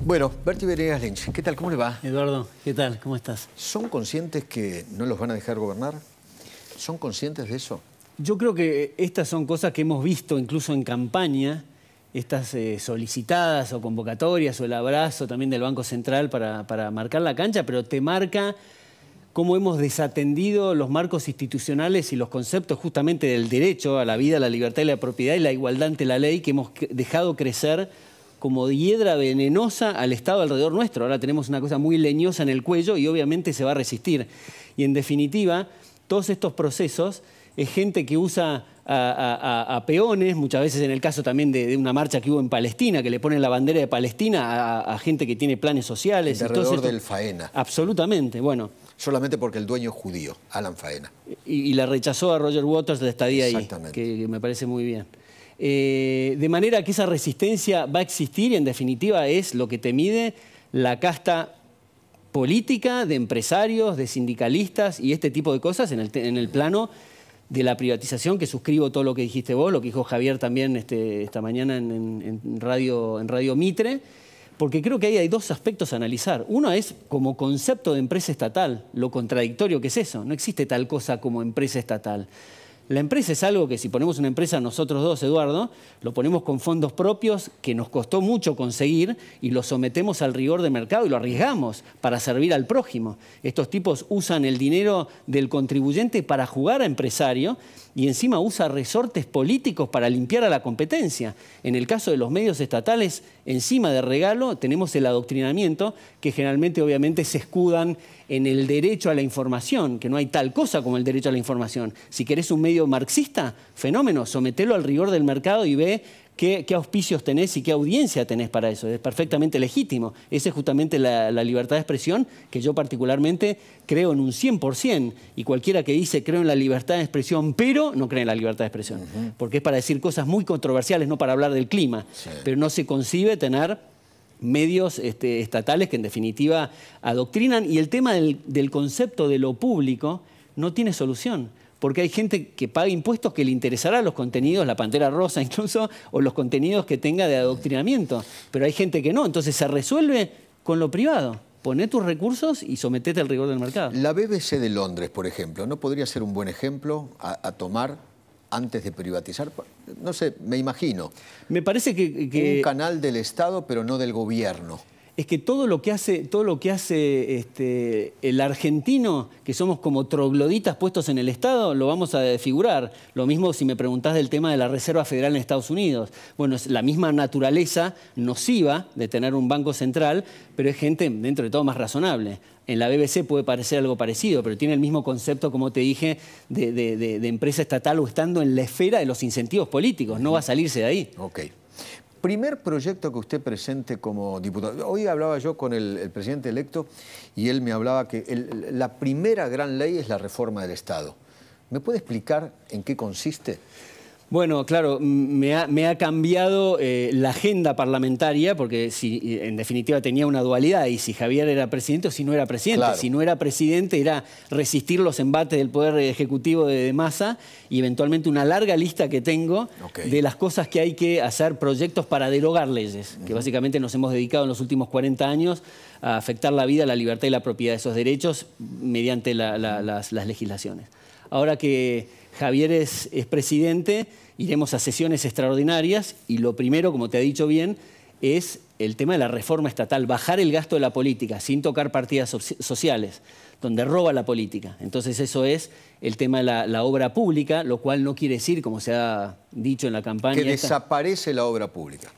Bueno, Berti Venegas Lynch, ¿qué tal? ¿Cómo le va? Eduardo, ¿qué tal? ¿Cómo estás? ¿Son conscientes que no los van a dejar gobernar? ¿Son conscientes de eso? Yo creo que estas son cosas que hemos visto incluso en campaña, estas solicitadas o convocatorias o el abrazo también del Banco Central para marcar la cancha, pero te marca cómo hemos desatendido los marcos institucionales y los conceptos justamente del derecho a la vida, a la libertad y la propiedad y la igualdad ante la ley, que hemos dejado crecer como hiedra venenosa al Estado alrededor nuestro. Ahora tenemos una cosa muy leñosa en el cuello y obviamente se va a resistir. Y en definitiva, todos estos procesos es gente que usa a peones, muchas veces en el caso también de una marcha que hubo en Palestina, que le ponen la bandera de Palestina a gente que tiene planes sociales. Alrededor del Faena. Absolutamente, bueno. Solamente porque el dueño es judío, Alan Faena. Y la rechazó a Roger Waters la estadía ahí, que me parece muy bien. De manera que esa resistencia va a existir y en definitiva es lo que te mide la casta política de empresarios, de sindicalistas y este tipo de cosas en el plano de la privatización, que suscribo todo lo que dijiste vos, lo que dijo Javier también esta mañana en Radio Mitre, porque creo que ahí hay dos aspectos a analizar. Uno es como concepto de empresa estatal, lo contradictorio que es eso. No existe tal cosa como empresa estatal. La empresa es algo que si ponemos una empresa nosotros dos, Eduardo, lo ponemos con fondos propios que nos costó mucho conseguir y lo sometemos al rigor de mercado y lo arriesgamos para servir al prójimo. Estos tipos usan el dinero del contribuyente para jugar a empresario y encima usa resortes políticos para limpiar a la competencia. En el caso de los medios estatales, encima de regalo, tenemos el adoctrinamiento que generalmente obviamente se escudan en el derecho a la información, que no hay tal cosa como el derecho a la información. Si querés un medio marxista, fenómeno, sometelo al rigor del mercado y ve qué auspicios tenés y qué audiencia tenés para eso. Es perfectamente legítimo. Esa es justamente la libertad de expresión, que yo particularmente creo en un 100%. Y cualquiera que dice creo en la libertad de expresión, pero no cree en la libertad de expresión. Porque es para decir cosas muy controversiales, no para hablar del clima. Sí. Pero no se concibe tener medios estatales que en definitiva adoctrinan. Y el tema del concepto de lo público no tiene solución. Porque hay gente que paga impuestos que le interesará los contenidos, la Pantera Rosa incluso, o los contenidos que tenga de adoctrinamiento. Pero hay gente que no, entonces se resuelve con lo privado. Poné tus recursos y sometete al rigor del mercado. La BBC de Londres, por ejemplo, ¿no podría ser un buen ejemplo a tomar antes de privatizar? No sé, me imagino. Me parece que un canal del Estado, pero no del gobierno. Es que todo lo que hace el argentino, que somos como trogloditas puestos en el Estado, lo vamos a desfigurar. Lo mismo si me preguntás del tema de la Reserva Federal en Estados Unidos. Bueno, es la misma naturaleza nociva de tener un banco central, pero es gente, dentro de todo, más razonable. En la BBC puede parecer algo parecido, pero tiene el mismo concepto, como te dije, de empresa estatal o estando en la esfera de los incentivos políticos. No va a salirse de ahí. Ok. Primer proyecto que usted presente como diputado. Hoy hablaba yo con el presidente electo y él me hablaba que la primera gran ley es la reforma del Estado. ¿Me puede explicar en qué consiste? Bueno, claro, me ha cambiado la agenda parlamentaria, porque si, en definitiva tenía una dualidad, y si Javier era presidente o si no era presidente. Claro. Si no era presidente era resistir los embates del Poder Ejecutivo de Massa y eventualmente una larga lista que tengo de las cosas que hay que hacer, proyectos para derogar leyes, que básicamente nos hemos dedicado en los últimos 40 años a afectar la vida, la libertad y la propiedad de esos derechos mediante las legislaciones. Ahora que Javier es presidente, iremos a sesiones extraordinarias y lo primero, como te ha dicho bien, es el tema de la reforma estatal, bajar el gasto de la política sin tocar partidas sociales, donde roba la política. Entonces eso es el tema de la obra pública, lo cual no quiere decir, como se ha dicho en la campaña... Que desaparece la obra pública.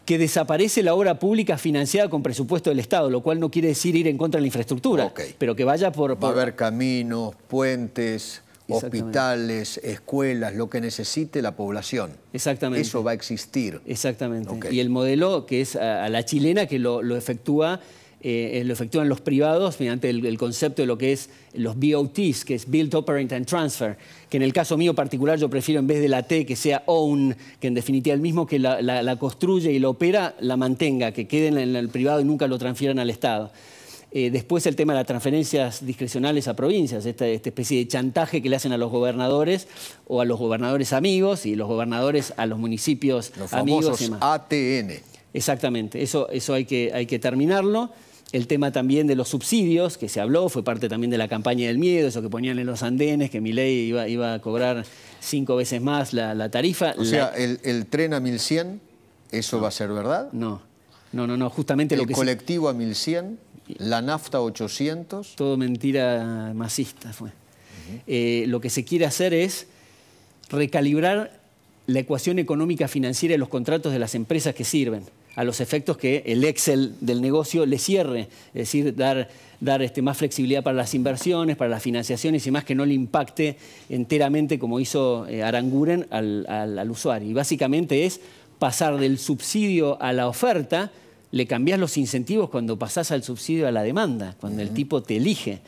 Que desaparece la obra pública financiada con presupuesto del Estado, lo cual no quiere decir ir en contra de la infraestructura, pero que vaya por... Va a haber caminos, puentes, hospitales, escuelas, lo que necesite la población. Exactamente. Eso va a existir. Exactamente. Y el modelo que es a la chilena, que lo efectúan los privados mediante el concepto de lo que es los BOTs, que es Build, Operate and Transfer, que en el caso mío particular yo prefiero en vez de la T que sea Own, que en definitiva el mismo que la construye y la opera, la mantenga, que quede en el privado y nunca lo transfieran al Estado. Después el tema de las transferencias discrecionales a provincias, esta especie de chantaje que le hacen a los gobernadores o a los gobernadores amigos y los gobernadores a los municipios los amigos. Los famosos ATN. Exactamente, eso hay que terminarlo. El tema también de los subsidios, que se habló, fue parte también de la campaña del miedo, eso que ponían en los andenes, que Milei iba a cobrar 5 veces más la tarifa. O sea, el tren a 1100, ¿eso va a ser verdad? No, justamente lo que... El colectivo a 1100, la nafta a 800... Todo mentira masista fue. Lo que se quiere hacer es recalibrar la ecuación económica financiera de los contratos de las empresas que sirven, a los efectos que el Excel del negocio le cierre, es decir, dar más flexibilidad para las inversiones, para las financiaciones y más, que no le impacte enteramente, como hizo Aranguren, al usuario. Y básicamente es pasar del subsidio a la oferta. Le cambiás los incentivos cuando pasás al subsidio a la demanda, cuando el tipo te elige,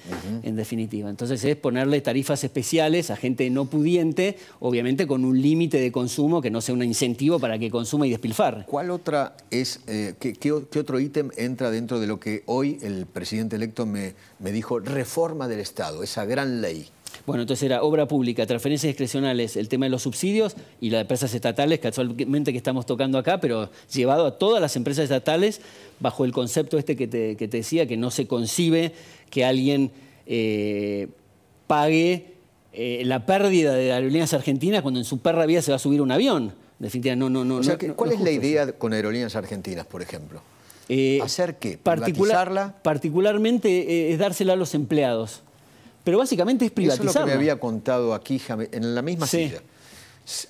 en definitiva. Entonces es ponerle tarifas especiales a gente no pudiente, obviamente con un límite de consumo que no sea un incentivo para que consuma y despilfarre. ¿Cuál otra es, qué otro ítem entra dentro de lo que hoy el presidente electo me dijo, reforma del Estado, esa gran ley? Bueno, entonces era obra pública, transferencias discrecionales, el tema de los subsidios y las empresas estatales, casualmente que estamos tocando acá, pero llevado a todas las empresas estatales bajo el concepto este que te decía, que no se concibe que alguien pague la pérdida de Aerolíneas Argentinas cuando en su perra vida se va a subir un avión. En definitiva, no. O sea, ¿cuál es la idea con Aerolíneas Argentinas, por ejemplo? ¿Hacer qué? ¿Privatizarla? Particularmente es dársela a los empleados. Pero básicamente es privatizarlo. Eso es lo que me había contado aquí en la misma silla.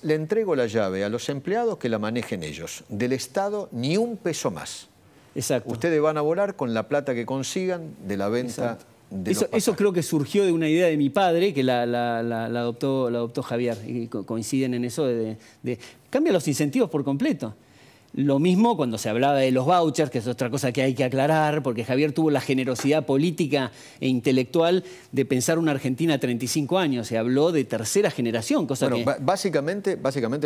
Le entrego la llave a los empleados que la manejen ellos. Del Estado, ni un peso más. Exacto. Ustedes van a volar con la plata que consigan de la venta de los pasajes. Eso creo que surgió de una idea de mi padre, que la adoptó Javier. Y coinciden en eso cambia los incentivos por completo. Lo mismo cuando se hablaba de los vouchers, que es otra cosa que hay que aclarar, porque Javier tuvo la generosidad política e intelectual de pensar una Argentina a 35 años. Se habló de tercera generación, cosa que... Básicamente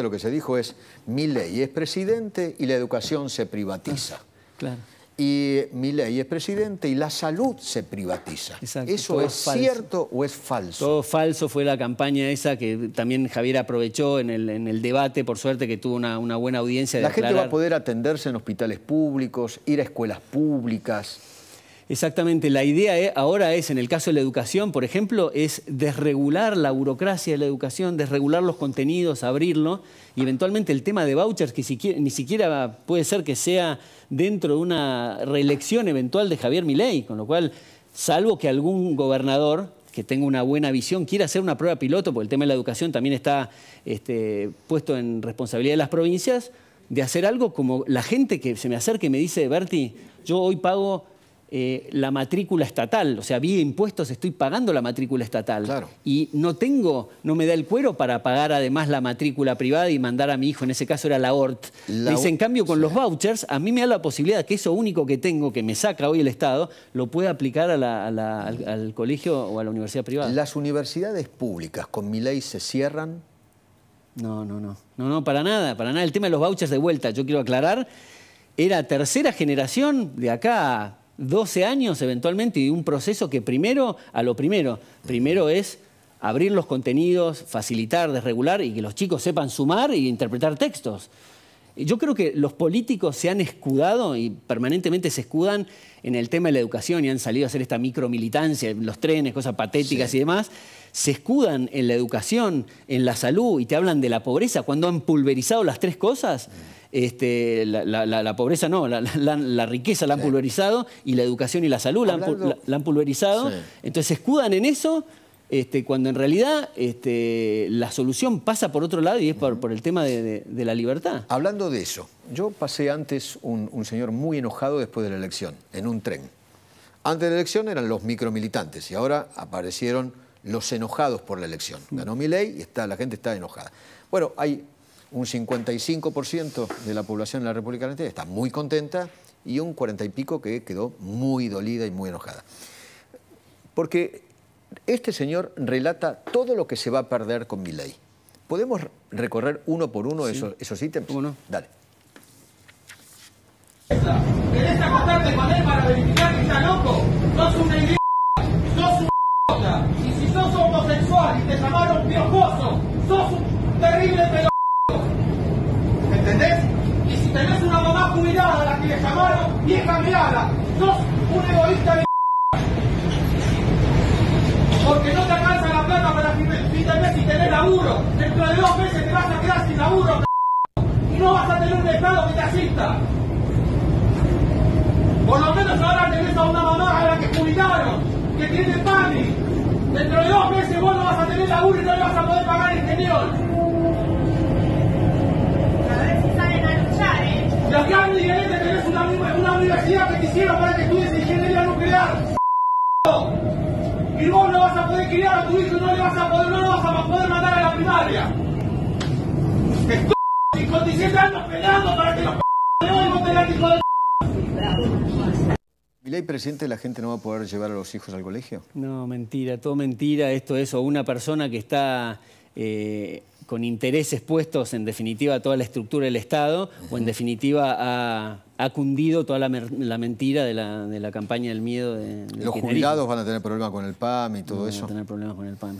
lo que se dijo es, Milei es presidente y la educación se privatiza. Claro. Y Milei es presidente y la salud se privatiza. Exacto. ¿Eso es cierto o es falso? Todo falso. Fue la campaña esa que también Javier aprovechó en el debate, por suerte que tuvo una buena audiencia. La gente va a poder atenderse en hospitales públicos, ir a escuelas públicas. Exactamente. La idea ahora es, en el caso de la educación, por ejemplo, es desregular la burocracia de la educación, desregular los contenidos, abrirlo, y eventualmente el tema de vouchers, que ni siquiera puede ser que sea dentro de una reelección eventual de Javier Milei, con lo cual, salvo que algún gobernador que tenga una buena visión quiera hacer una prueba piloto, porque el tema de la educación también está puesto en responsabilidad de las provincias, de hacer algo como la gente que se me acerca y me dice, Berti, yo hoy pago la matrícula estatal, o sea, vía impuestos estoy pagando la matrícula estatal. Claro. Y no me da el cuero para pagar además la matrícula privada y mandar a mi hijo, en ese caso era la ORT. Dice, en cambio, con los vouchers, a mí me da la posibilidad que eso único que tengo, que me saca hoy el Estado, lo pueda aplicar al colegio o a la universidad privada. ¿Las universidades públicas con Milei se cierran? No, para nada. El tema de los vouchers, de vuelta, yo quiero aclarar, era tercera generación de acá a 12 años eventualmente, y un proceso que primero es abrir los contenidos, facilitar, desregular y que los chicos sepan sumar e interpretar textos. Yo creo que los políticos se han escudado y permanentemente se escudan en el tema de la educación y han salido a hacer esta micromilitancia, los trenes, cosas patéticas y demás. Se escudan en la educación, en la salud y te hablan de la pobreza cuando han pulverizado las tres cosas. La pobreza no, la riqueza la han pulverizado y la educación y la salud la han pulverizado. Sí. Entonces se escudan en eso cuando en realidad la solución pasa por otro lado y es por el tema de la libertad. Hablando de eso, yo pasé antes un señor muy enojado después de la elección, en un tren. Antes de la elección eran los micromilitantes y ahora aparecieron los enojados por la elección. Ganó Milei y la gente está enojada. Bueno, hay un 55% de la población de la República Argentina está muy contenta y un 40 y pico que quedó muy dolida y muy enojada. Porque este señor relata todo lo que se va a perder con Milei. ¿Podemos recorrer uno por uno esos ítems? ¿Cómo no? Dale. ¿Querés acostarte con él para verificar que está loco? ¡Sos una idiota! ¡Sos un idiota! Y si sos homosexual y te llamaron piojoso, sos un terrible pelotudo. ¿Entendés? Y si tenés una mamá jubilada clara. Sos un egoísta de porque no te alcanza la plata para fin de mes y tenés laburo. Dentro de 2 meses te vas a quedar sin laburo, y no vas a tener un Estado que te asista. Por lo menos ahora tenés a una mamá a la que jubilaron, que tiene PAMI. Dentro de 2 meses vos no vas a tener laburo y no le vas a poder pagar el ingeniero. A ver si salen a luchar, ¿eh? Y acá en Miguelete tenés una universidad que te hicieron para que estudies ingeniería nuclear. Y vos no vas a poder criar a tu hijo y no lo vas a poder mandar a la primaria. Y con 17 años peleando para que los de hoy voten al hijo de... ¿Milei presidente, la gente no va a poder llevar a los hijos al colegio? No, mentira, todo mentira. Esto es o una persona que está con intereses puestos, en definitiva, a toda la estructura del Estado, o en definitiva ha cundido toda la mentira de la campaña del miedo. Los jubilados van a tener problemas con el PAMI y todo eso. Van a tener problemas con el PAMI.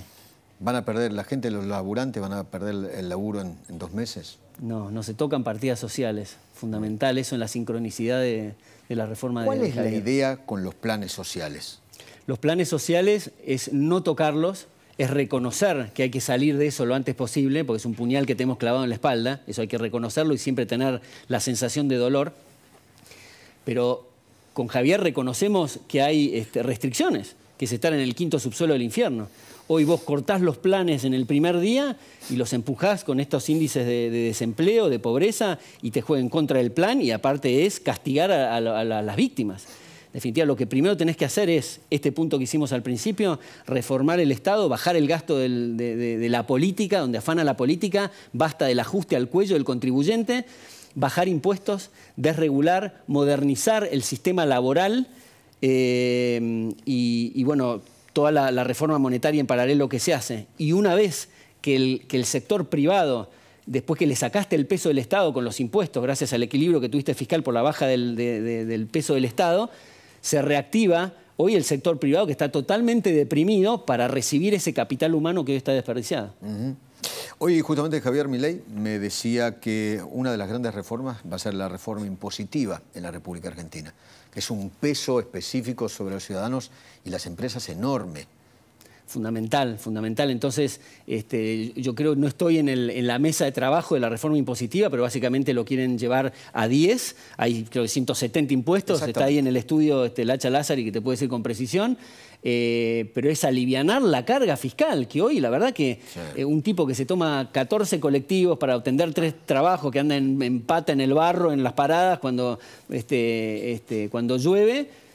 ¿Van a perder, la gente, los laburantes, van a perder el laburo en 2 meses? No se tocan partidas sociales. Fundamental eso en la sincronicidad de la reforma de... ¿Cuál es la idea con los planes sociales? Los planes sociales es no tocarlos, es reconocer que hay que salir de eso lo antes posible, porque es un puñal que tenemos clavado en la espalda, eso hay que reconocerlo y siempre tener la sensación de dolor. Pero con Javier reconocemos que hay restricciones, que es estar en el 5.º subsuelo del infierno. Hoy vos cortás los planes en el primer día y los empujás con estos índices de desempleo, de pobreza, y te juega en contra del plan, y aparte es castigar a las víctimas. En definitiva, lo que primero tenés que hacer es, este punto que hicimos al principio, reformar el Estado, bajar el gasto de la política, donde afana la política, basta del ajuste al cuello del contribuyente, bajar impuestos, desregular, modernizar el sistema laboral y bueno, toda la reforma monetaria en paralelo que se hace. Y una vez que el sector privado, después que le sacaste el peso del Estado con los impuestos, gracias al equilibrio que tuviste fiscal por la baja del peso del Estado, se reactiva hoy el sector privado, que está totalmente deprimido para recibir ese capital humano que hoy está desperdiciado. Hoy justamente Javier Milei me decía que una de las grandes reformas va a ser la reforma impositiva en la República Argentina, que es un peso específico sobre los ciudadanos y las empresas enorme. Fundamental, fundamental. Entonces, yo creo, no estoy en la mesa de trabajo de la reforma impositiva, pero básicamente lo quieren llevar a 10. Hay, creo que 170 impuestos. Está ahí en el estudio Lacha Lázari, que te puede decir con precisión. Pero es alivianar la carga fiscal, que hoy, la verdad que un tipo que se toma 14 colectivos para obtener 3 trabajos, que anda en pata en el barro, en las paradas, cuando llueve,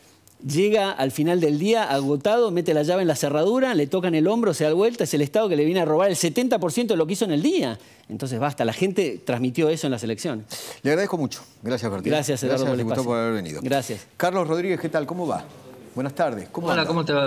llega al final del día agotado, mete la llave en la cerradura, le tocan el hombro, se da vuelta, es el Estado que le viene a robar el 70% de lo que hizo en el día. Entonces basta, la gente transmitió eso en las elecciones. Le agradezco mucho. Gracias, Bertín. Gracias, Eduardo, por el espacio. Por haber venido. Gracias. Carlos Rodríguez, ¿qué tal? ¿Cómo va? Buenas tardes. Hola, ¿cómo te va?